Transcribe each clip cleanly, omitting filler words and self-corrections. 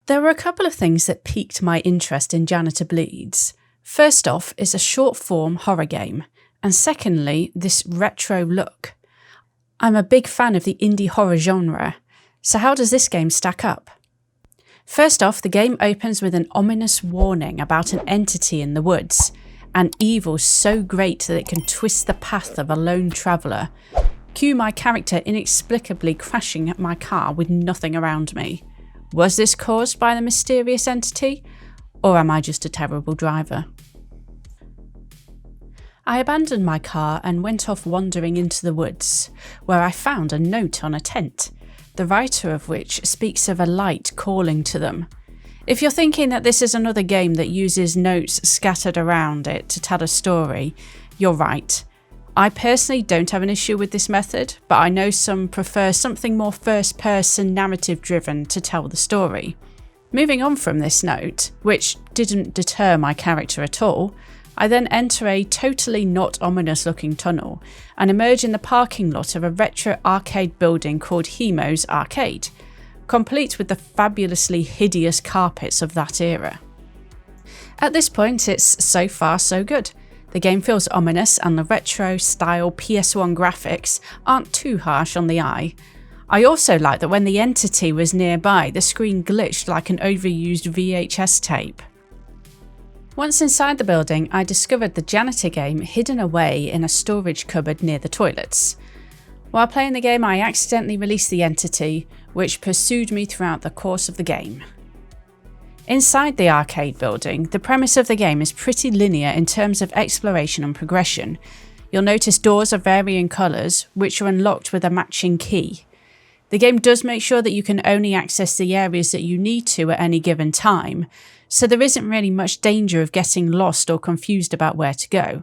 There were a couple of things that piqued my interest in Janitor Bleeds. First off, it's a short-form horror game, and secondly, this retro look. I'm a big fan of the indie horror genre, so how does this game stack up? First off, the game opens with an ominous warning about an entity in the woods, an evil so great that it can twist the path of a lone traveller. Cue my character inexplicably crashing at my car with nothing around me. Was this caused by the mysterious entity, or am I just a terrible driver? I abandoned my car and went off wandering into the woods, where I found a note on a tent, the writer of which speaks of a light calling to them. If you're thinking that this is another game that uses notes scattered around it to tell a story, you're right. I personally don't have an issue with this method, but I know some prefer something more first-person narrative-driven to tell the story. Moving on from this note, which didn't deter my character at all, I then enter a totally not ominous-looking tunnel and emerge in the parking lot of a retro arcade building called Hemo's Arcade, complete with the fabulously hideous carpets of that era. At this point, it's so far so good. The game feels ominous and the retro-style PS1 graphics aren't too harsh on the eye. I also like that when the entity was nearby, the screen glitched like an overused VHS tape. Once inside the building, I discovered the janitor game hidden away in a storage cupboard near the toilets. While playing the game, I accidentally released the entity, which pursued me throughout the course of the game. Inside the arcade building, the premise of the game is pretty linear in terms of exploration and progression. You'll notice doors of varying colours, which are unlocked with a matching key. The game does make sure that you can only access the areas that you need to at any given time, so there isn't really much danger of getting lost or confused about where to go.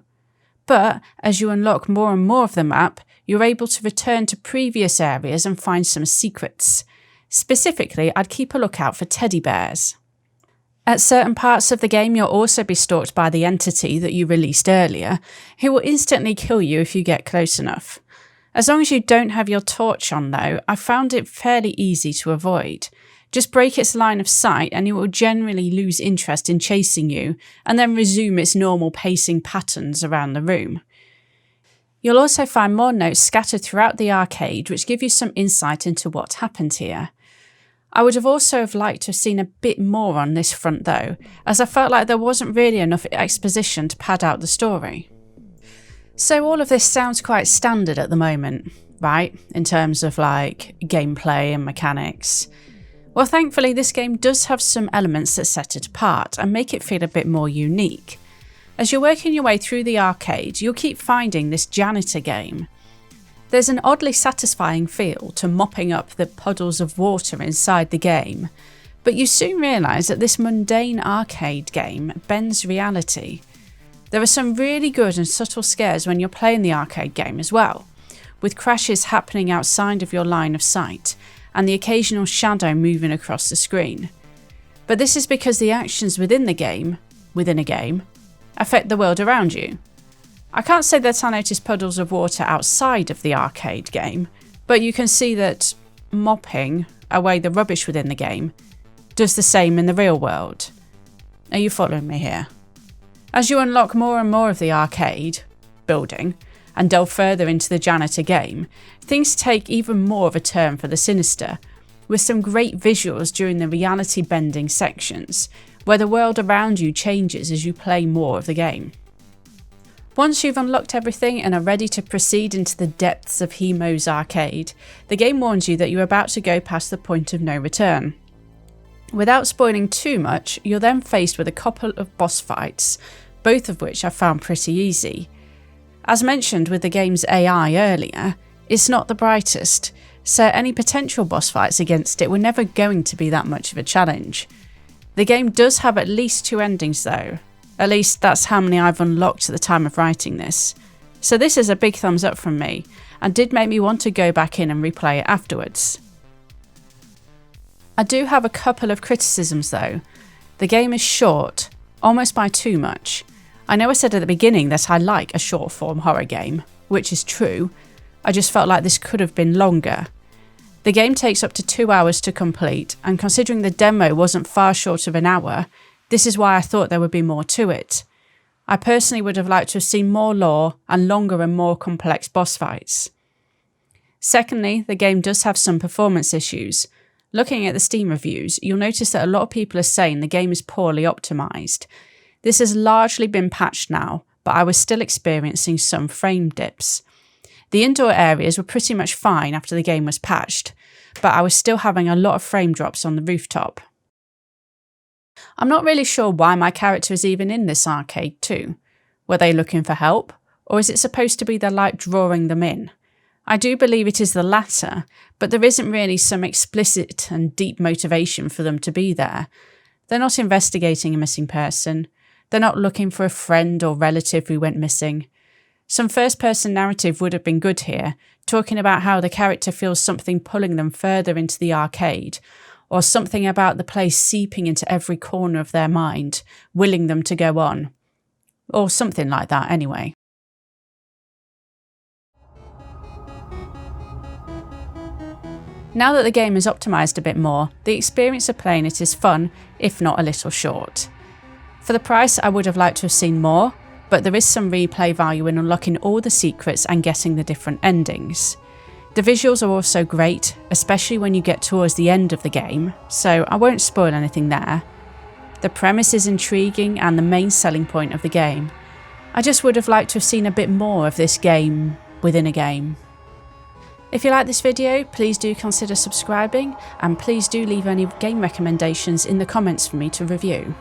But as you unlock more and more of the map, you're able to return to previous areas and find some secrets. Specifically, I'd keep a lookout for teddy bears. At certain parts of the game, you'll also be stalked by the entity that you released earlier, who will instantly kill you if you get close enough. As long as you don't have your torch on though, I found it fairly easy to avoid. Just break its line of sight and it will generally lose interest in chasing you, and then resume its normal pacing patterns around the room. You'll also find more notes scattered throughout the arcade which give you some insight into what happened here. I would have also liked to have seen a bit more on this front though, as I felt like there wasn't really enough exposition to pad out the story. So all of this sounds quite standard at the moment, right? In terms of like gameplay and mechanics. Well, thankfully this game does have some elements that set it apart and make it feel a bit more unique. As you're working your way through the arcade, you'll keep finding this janitor game. There's an oddly satisfying feel to mopping up the puddles of water inside the game, but you soon realise that this mundane arcade game bends reality. There are some really good and subtle scares when you're playing the arcade game as well, with crashes happening outside of your line of sight and the occasional shadow moving across the screen. But this is because the actions within a game, affect the world around you. I can't say that I noticed puddles of water outside of the arcade game, but you can see that mopping away the rubbish within the game does the same in the real world. Are you following me here? As you unlock more and more of the arcade building and delve further into the janitor game, things take even more of a turn for the sinister, with some great visuals during the reality bending sections, where the world around you changes as you play more of the game. Once you've unlocked everything and are ready to proceed into the depths of Hemo's Arcade, the game warns you that you're about to go past the point of no return. Without spoiling too much, you're then faced with a couple of boss fights, both of which I found pretty easy. As mentioned with the game's AI earlier, it's not the brightest, so any potential boss fights against it were never going to be that much of a challenge. The game does have at least 2 endings though. At least that's how many I've unlocked at the time of writing this. So this is a big thumbs up from me, and did make me want to go back in and replay it afterwards. I do have a couple of criticisms though. The game is short, almost by too much. I know I said at the beginning that I like a short form horror game, which is true. I just felt like this could have been longer. The game takes up to 2 hours to complete, and considering the demo wasn't far short of an hour, this is why I thought there would be more to it. I personally would have liked to have seen more lore and longer and more complex boss fights. Secondly, the game does have some performance issues. Looking at the Steam reviews, you'll notice that a lot of people are saying the game is poorly optimised. This has largely been patched now, but I was still experiencing some frame dips. The indoor areas were pretty much fine after the game was patched, but I was still having a lot of frame drops on the rooftop. I'm not really sure why my character is even in this arcade too. Were they looking for help, or is it supposed to be the light drawing them in? I do believe it is the latter, but there isn't really some explicit and deep motivation for them to be there. They're not investigating a missing person. They're not looking for a friend or relative who went missing. Some first-person narrative would have been good here, talking about how the character feels something pulling them further into the arcade, or something about the place seeping into every corner of their mind, willing them to go on. Or something like that anyway. Now that the game is optimised a bit more, the experience of playing it is fun, if not a little short. For the price, I would have liked to have seen more, but there is some replay value in unlocking all the secrets and getting the different endings. The visuals are also great, especially when you get towards the end of the game, so I won't spoil anything there. The premise is intriguing and the main selling point of the game. I just would have liked to have seen a bit more of this game within a game. If you like this video, please do consider subscribing, and please do leave any game recommendations in the comments for me to review.